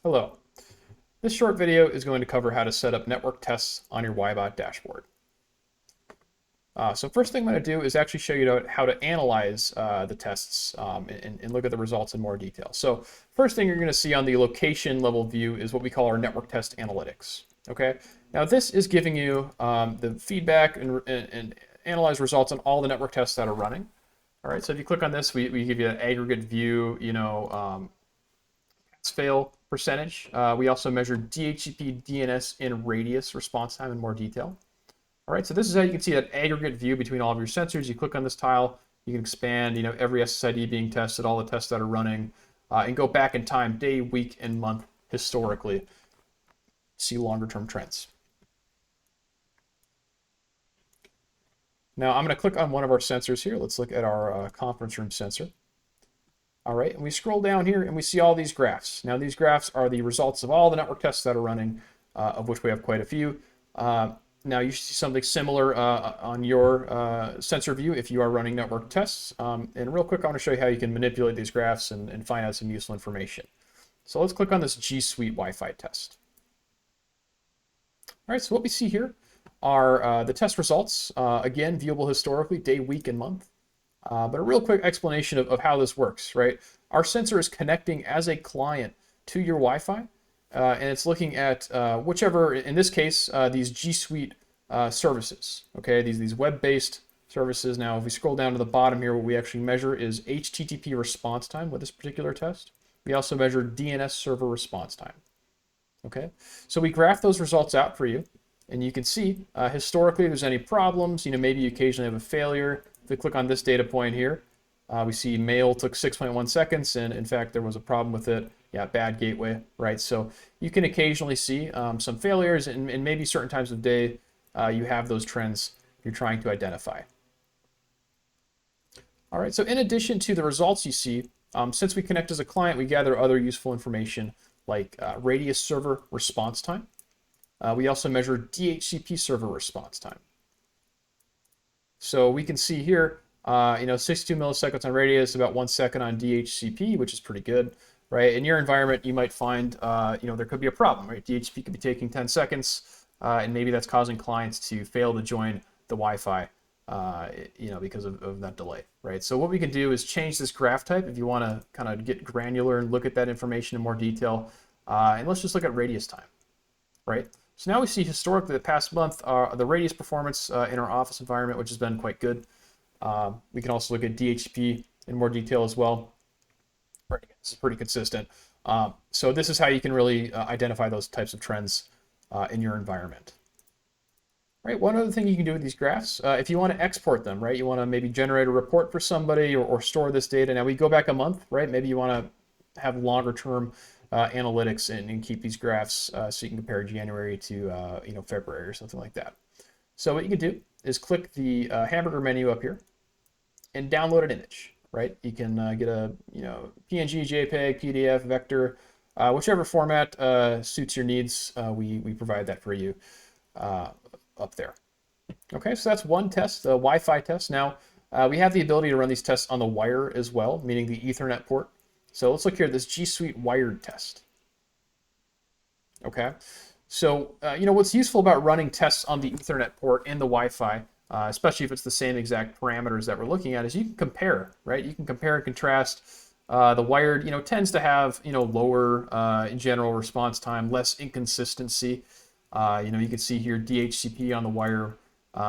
Hello. This short video is going to cover how to set up network tests on your Wyebot dashboard. So first thing I'm going to do is actually show you how to analyze the tests and look at the results in more detail. So first thing you're going to see on the location level view is what we call our network test analytics. Okay. Now this is giving you the feedback and analyze results on all the network tests that are running. All right. So if you click on this, we give you an aggregate view, fail percentage. We also measure DHCP, DNS, and radius response time in more detail. All right, so this is how you can see that aggregate view between all of your sensors. You click on this tile, you can expand, every SSID being tested, all the tests that are running, and go back in time, day, week, and month historically. See longer term trends. Now I'm going to click on one of our sensors here. Let's look at our conference room sensor. All right, and we scroll down here and we see all these graphs. Now these graphs are the results of all the network tests that are running, of which we have quite a few. Now you should see something similar on your sensor view if you are running network tests. And real quick, I want to show you how you can manipulate these graphs and find out some useful information. So let's click on this G Suite Wi-Fi test. All right, so what we see here are the test results, again, viewable historically, day, week, and month. But a real quick explanation of how this works, right? Our sensor is connecting as a client to your Wi-Fi, and it's looking at whichever, in this case, these G Suite services, okay? These web-based services. Now, if we scroll down to the bottom here, what we actually measure is HTTP response time with this particular test. We also measure DNS server response time, okay? So we graph those results out for you, and you can see historically if there's any problems, maybe you occasionally have a failure. If we click on this data point here, we see mail took 6.1 seconds, and in fact, there was a problem with it. Yeah, bad gateway, right? So you can occasionally see some failures, and maybe certain times of day you have those trends you're trying to identify. All right, so in addition to the results you see, since we connect as a client, we gather other useful information like radius server response time. We also measure DHCP server response time. So we can see here, 62 milliseconds on radius, about 1 second on DHCP, which is pretty good, right? In your environment, you might find, there could be a problem, right? DHCP could be taking 10 seconds, and maybe that's causing clients to fail to join the Wi-Fi, because of that delay, right? So what we can do is change this graph type if you want to kind of get granular and look at that information in more detail. And let's just look at radius time, right? So now we see historically the past month the radius performance in our office environment, which has been quite good. We can also look at DHCP in more detail as well. This is pretty consistent. So this is how you can really identify those types of trends in your environment. Right. One other thing you can do with these graphs, if you want to export them, right? You want to maybe generate a report for somebody or store this data. Now we go back a month, right? Maybe you want to have longer term analytics and keep these graphs so you can compare January to February or something like that. So what you can do is click the hamburger menu up here and download an image, right? You can get a PNG, JPEG, PDF, vector, whichever format suits your needs. We provide that for you up there. Okay, so that's one test, the Wi-Fi test. Now we have the ability to run these tests on the wire as well, meaning the Ethernet port. So let's look here at this G Suite wired test. Okay, so what's useful about running tests on the Ethernet port and the Wi-Fi, especially if it's the same exact parameters that we're looking at, is you can compare, right? You can compare and contrast. The wired, tends to have lower in general response time, less inconsistency. You can see here DHCP on the wire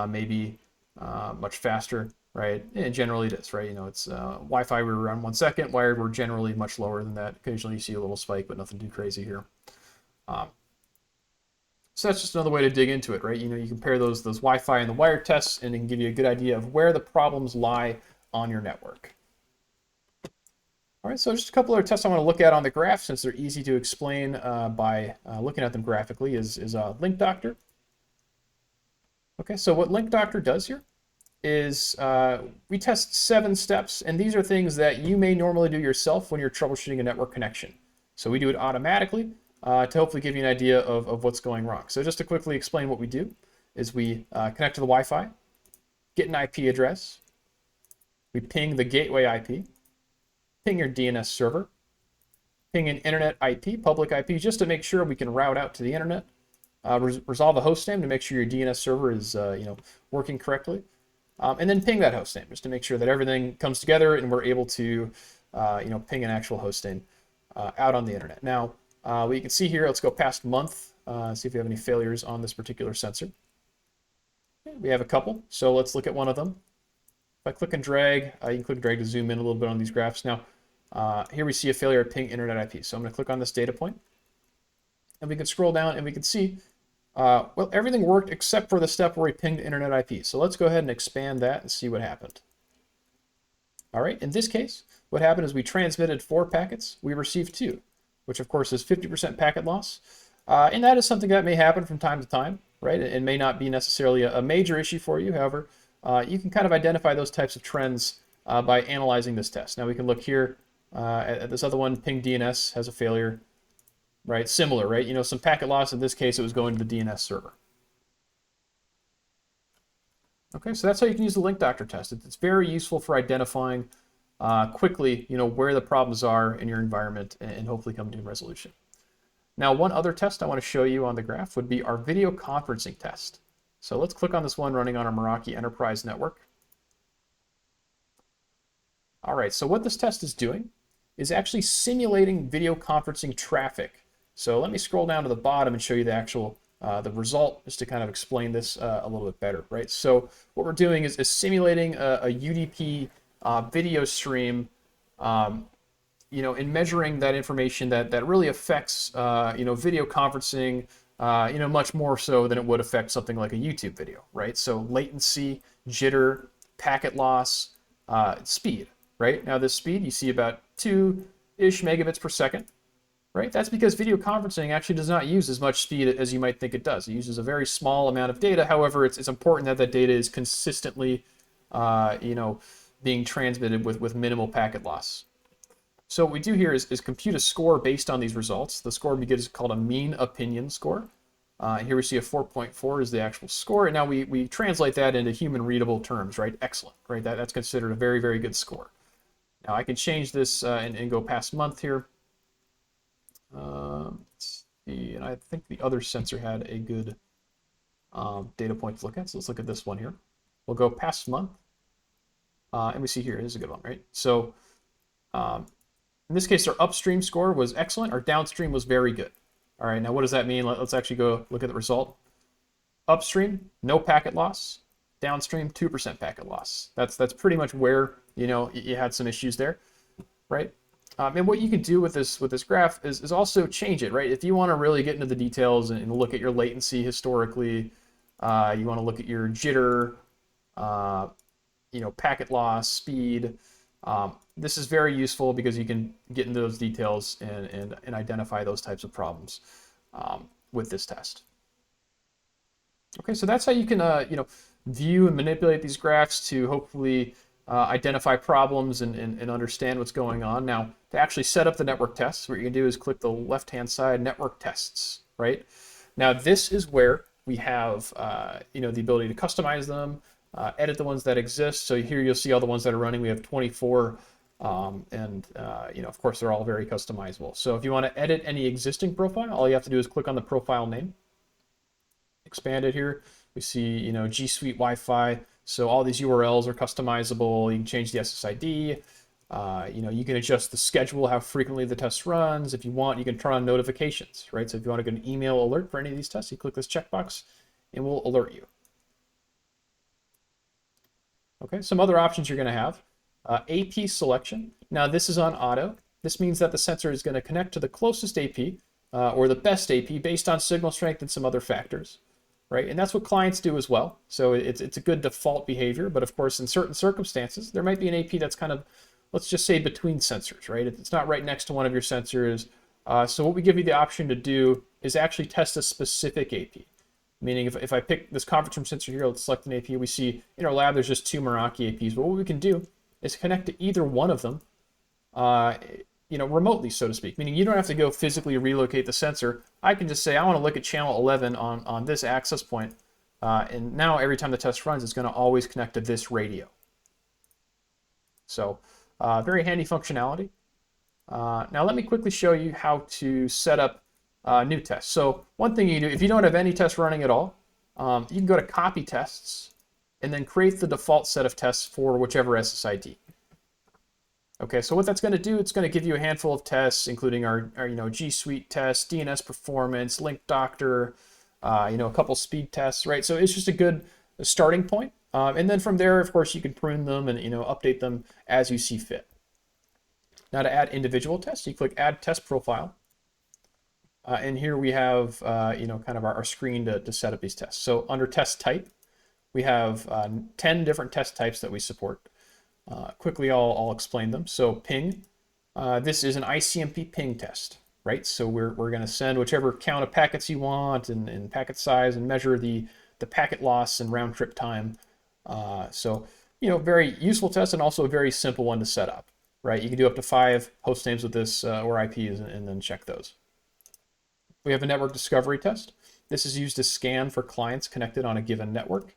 maybe much faster. Right, and generally it is, right? It's Wi-Fi, we're around 1 second. Wired, we're generally much lower than that. Occasionally you see a little spike, but nothing too crazy here. So that's just another way to dig into it, right? You compare those Wi-Fi and the wired tests, and it can give you a good idea of where the problems lie on your network. All right, so just a couple other tests I want to look at on the graph, since they're easy to explain by looking at them graphically, is Link Doctor. Okay, so what Link Doctor does here is we test 7 steps, and these are things that you may normally do yourself when you're troubleshooting a network connection. So we do it automatically to hopefully give you an idea of what's going wrong. So just to quickly explain what we do is we connect to the Wi-Fi, get an IP address, we ping the gateway IP, ping your DNS server, ping an internet IP, public IP, just to make sure we can route out to the internet. Resolve a host name to make sure your DNS server is working correctly. And then ping that host name just to make sure that everything comes together and we're able to ping an actual host name out on the internet. Now, what you can see here, let's go past month, see if we have any failures on this particular sensor. Okay, we have a couple, so let's look at one of them. If I click and drag, you can click and drag to zoom in a little bit on these graphs. Now, here we see a failure at ping internet IP. So I'm going to click on this data point, and we can scroll down and we can see, well, everything worked except for the step where we pinged internet IP. So let's go ahead and expand that and see what happened. All right, in this case, what happened is we transmitted 4 packets, we received 2, which of course is 50% packet loss. And that is something that may happen from time to time, right? It may not be necessarily a major issue for you. However, you can kind of identify those types of trends by analyzing this test. Now we can look here at this other one, ping DNS has a failure, right? Similar, right? Some packet loss. In this case, it was going to the DNS server. Okay, so that's how you can use the link doctor test. It's very useful for identifying quickly, where the problems are in your environment and hopefully come to a resolution. Now, one other test I want to show you on the graph would be our video conferencing test. So let's click on this one running on our Meraki Enterprise Network. All right, so what this test is doing is actually simulating video conferencing traffic. So let me scroll down to the bottom and show you the actual the result, just to kind of explain this a little bit better, right? So what we're doing is simulating a UDP video stream, in measuring that information that really affects, video conferencing, much more so than it would affect something like a YouTube video, right? So latency, jitter, packet loss, speed, right? Now this speed, you see about 2-ish megabits per second, right? That's because video conferencing actually does not use as much speed as you might think it does. It uses a very small amount of data. However, it's important that that data is consistently, being transmitted with minimal packet loss. So what we do here is compute a score based on these results. The score we get is called a mean opinion score. Here we see a 4.4 is the actual score. And now we translate that into human readable terms, right? Excellent, right? That's considered a very, very good score. Now I can change this and go past month here. Let's see, and I think the other sensor had a good data point to look at. So let's look at this one here. We'll go past month. And we see here, this is a good one, right? So in this case, our upstream score was excellent. Our downstream was very good. All right, now what does that mean? Let's actually go look at the result. Upstream, no packet loss. Downstream, 2% packet loss. That's pretty much where, you had some issues there, right? And what you can do with this graph is also change it, right? If you want to really get into the details and look at your latency historically, you want to look at your jitter, packet loss, speed. This is very useful because you can get into those details and identify those types of problems with this test. Okay, so that's how you can view and manipulate these graphs to hopefully identify problems and understand what's going on. Now, to actually set up the network tests, what you can do is click the left-hand side, network tests, right? Now, this is where we have the ability to customize them, edit the ones that exist. So here you'll see all the ones that are running. We have 24, of course, they're all very customizable. So if you want to edit any existing profile, all you have to do is click on the profile name, expand it here. We see, G Suite Wi-Fi. So all these URLs are customizable. You can change the SSID. You can adjust the schedule, how frequently the test runs. If you want, you can turn on notifications, right? So if you want to get an email alert for any of these tests, you click this checkbox and we'll alert you. Okay, some other options you're going to have. AP selection. Now this is on auto. This means that the sensor is going to connect to the closest AP or the best AP based on signal strength and some other factors, right? And that's what clients do as well. So it's a good default behavior, but of course in certain circumstances, there might be an AP that's kind of, let's just say between sensors, right? It's not right next to one of your sensors. So what we give you the option to do is actually test a specific AP. Meaning if I pick this conference room sensor here, let's select an AP, we see in our lab there's just 2 Meraki APs. But what we can do is connect to either one of them, remotely, so to speak. Meaning you don't have to go physically relocate the sensor. I can just say I want to look at channel 11 on this access point, and now every time the test runs, it's going to always connect to this radio. So very handy functionality. Now let me quickly show you how to set up new tests. So one thing you do, if you don't have any tests running at all, you can go to copy tests and then create the default set of tests for whichever SSID. Okay, so what that's going to do, it's going to give you a handful of tests, including our G Suite tests, DNS performance, link doctor, a couple speed tests, right? So it's just a good starting point. And then from there, of course, you can prune them and update them as you see fit. Now to add individual tests, you click Add Test Profile. And here we have, kind of our screen to set up these tests. So under Test Type, we have 10 different test types that we support. Quickly, I'll explain them. So ping, this is an ICMP ping test, right? So we're going to send whichever count of packets you want and packet size and measure the packet loss and round trip time. So very useful test and also a very simple one to set up, right? You can do up to 5 host names with this or IPs and then check those. We have a network discovery test. This is used to scan for clients connected on a given network.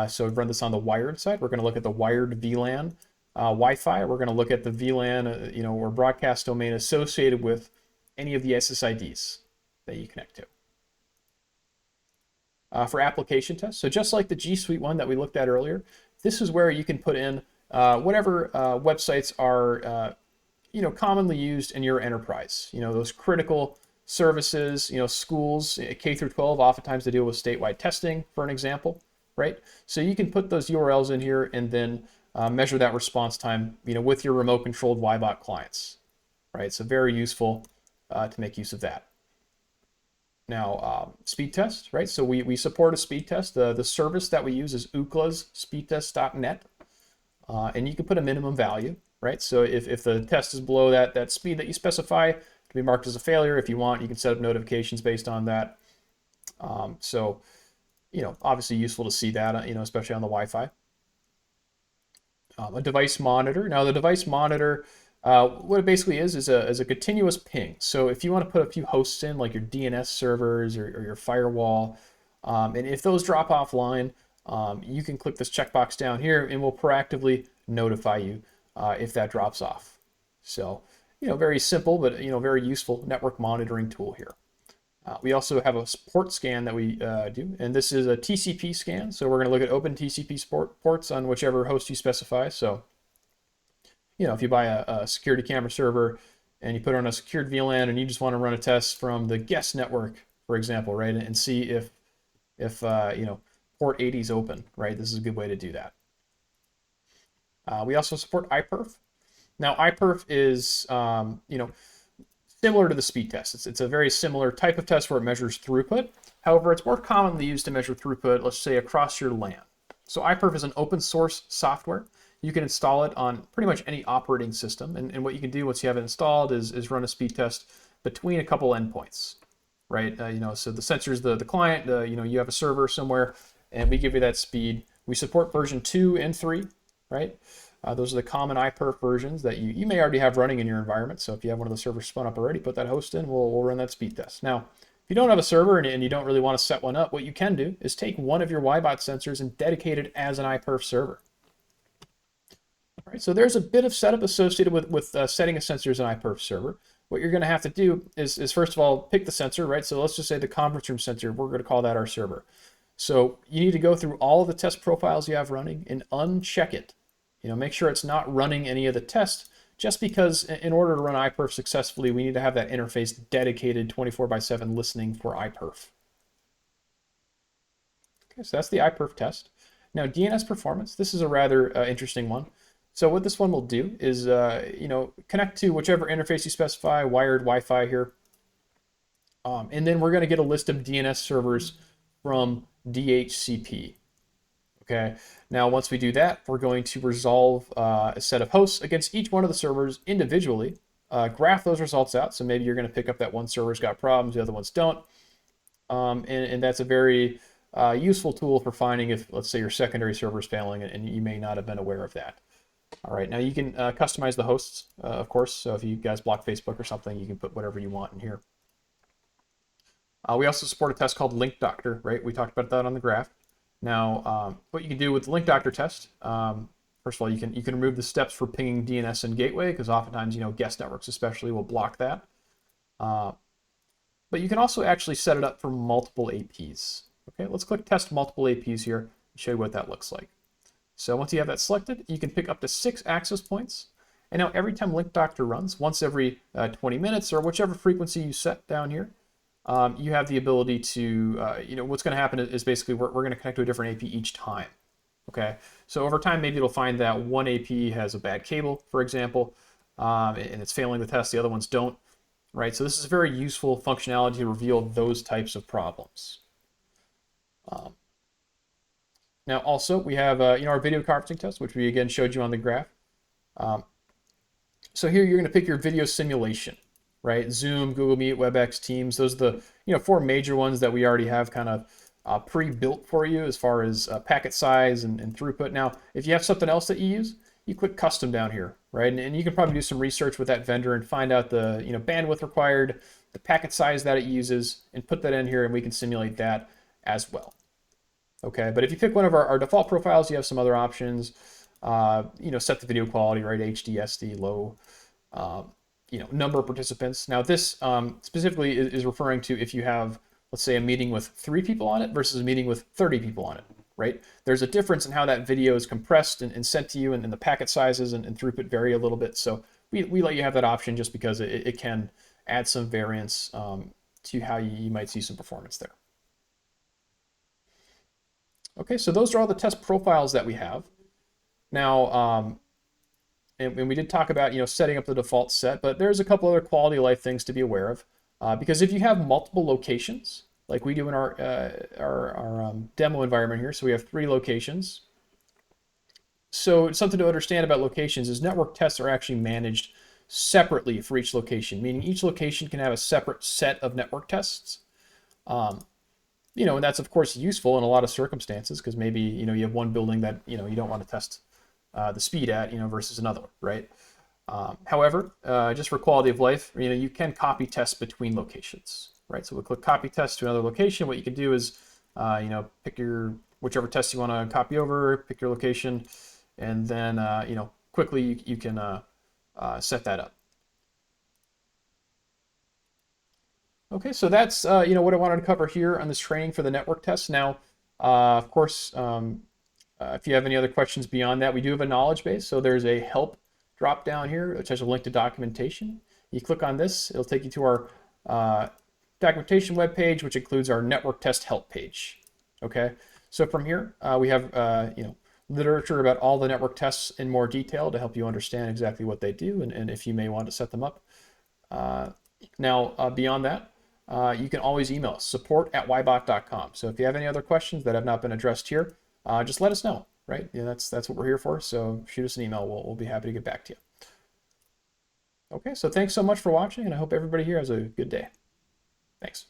So we run this on the wired side. We're going to look at the wired VLAN Wi-Fi. We're going to look at the VLAN, or broadcast domain associated with any of the SSIDs that you connect to. For application tests, so just like the G Suite one that we looked at earlier, this is where you can put in whatever websites are, commonly used in your enterprise. Those critical services, schools, K through 12, oftentimes they deal with statewide testing, for an example. Right? So you can put those URLs in here and then measure that response time, with your remote controlled Wyebot clients, right? So very useful to make use of that. Now, speed test, right? So we support a speed test. The service that we use is Ookla's speedtest.net, and you can put a minimum value, right? So if the test is below that speed that you specify, it can be marked as a failure. If you want, you can set up notifications based on that. Obviously useful to see that, especially on the Wi-Fi. A device monitor. Now the device monitor, what it basically is a continuous ping. So if you want to put a few hosts in, like your DNS servers or your firewall, and if those drop offline, you can click this checkbox down here and we'll proactively notify you if that drops off. So, very simple, but, very useful network monitoring tool here. We also have a port scan that we do, and this is a TCP scan. So we're going to look at open TCP ports on whichever host you specify. So, if you buy a security camera server and you put it on a secured VLAN and you just want to run a test from the guest network, for example, right, and see if port 80 is open, right? This is a good way to do that. We also support iPerf. Now, iPerf is, similar to the speed test. It's a very similar type of test where it measures throughput. However, it's more commonly used to measure throughput, let's say, across your LAN. So iPerf is an open source software. You can install it on pretty much any operating system. And what you can do once you have it installed is run a speed test between a couple endpoints, right? So the sensor is the client, you have a server somewhere, and we give you that speed. We support version 2 and 3, right? Those are the common iPerf versions that you may already have running in your environment. So if you have one of the servers spun up already, put that host in, we'll run that speed test. Now, if you don't have a server and you don't really want to set one up, what you can do is take one of your Wyebot sensors and dedicate it as an iPerf server. All right, so there's a bit of setup associated with setting a sensor as an iPerf server. What you're going to have to do is first of all, pick the sensor, right? So let's just say the conference room sensor, we're going to call that our server. So you need to go through all of the test profiles you have running and uncheck it. Make sure it's not running any of the tests, just because in order to run iPerf successfully, we need to have that interface dedicated 24/7 listening for iPerf. Okay, so that's the iPerf test. Now, DNS performance, this is a rather interesting one. So what this one will do is, connect to whichever interface you specify, wired, Wi-Fi here. And then we're going to get a list of DNS servers from DHCP. Okay, now once we do that, we're going to resolve a set of hosts against each one of the servers individually, graph those results out. So maybe you're going to pick up that one server's got problems, the other ones don't. And that's a very useful tool for finding if, let's say, your secondary server is failing and you may not have been aware of that. All right, now you can customize the hosts, of course. So if you guys block Facebook or something, you can put whatever you want in here. We also support a test called Link Doctor, right? We talked about that on the graph. Now, what you can do with the Link Doctor test, First of all, you can remove the steps for pinging DNS and gateway, because oftentimes, guest networks especially will block that. But you can also actually set it up for multiple APs. Okay, let's click test multiple APs here and show you what that looks like. So once you have that selected, you can pick up to 6 access points. And now every time Link Doctor runs, once every 20 minutes or whichever frequency you set down here, you have the ability to, what's going to happen is basically we're going to connect to a different AP each time. Okay, so over time, maybe it'll find that one AP has a bad cable, for example, and it's failing the test, the other ones don't, right? So this is a very useful functionality to reveal those types of problems. Now also, we have our video conferencing test, which we again showed you on the graph. So here you're going to pick your video simulation, right? Zoom, Google Meet, WebEx, Teams. Those are the 4 major ones that we already have kind of pre-built for you as far as packet size and throughput. Now, if you have something else that you use, you click custom down here, right? And you can probably do some research with that vendor and find out the bandwidth required, the packet size that it uses, and put that in here, and we can simulate that as well. Okay, but if you pick one of our default profiles, you have some other options. Set the video quality, right? HD, SD, low. Number of participants. Now this specifically is referring to if you have, let's say, a meeting with 3 people on it versus a meeting with 30 people on it, right? There's a difference in how that video is compressed and sent to you, and the packet sizes and throughput vary a little bit. So we let you have that option just because it can add some variance to how you might see some performance there. Okay, so those are all the test profiles that we have. Now, and we did talk about setting up the default set, but there's a couple other quality of life things to be aware of. Because if you have multiple locations, like we do in our demo environment here, so we have 3 locations. So something to understand about locations is network tests are actually managed separately for each location, meaning each location can have a separate set of network tests. And that's of course useful in a lot of circumstances, because maybe you have one building that you don't want to test the speed at versus another one, right? However, just for quality of life, you can copy test between locations, right? So we'll click copy test to another location. What you can do is, pick whichever test you want to copy over, pick your location, and then, quickly you can set that up. Okay, so that's, what I wanted to cover here on this training for the network test. Now, of course, if you have any other questions beyond that, we do have a knowledge base. So there's a help drop down here, which has a link to documentation. You click on this, it'll take you to our documentation webpage, which includes our network test help page. Okay, so from here, we have literature about all the network tests in more detail to help you understand exactly what they do and if you may want to set them up. Now, beyond that, you can always email us, support@wyebot.com. So if you have any other questions that have not been addressed here, just let us know, right? That's what we're here for. So shoot us an email. We'll be happy to get back to you. Okay, so thanks so much for watching, and I hope everybody here has a good day. Thanks.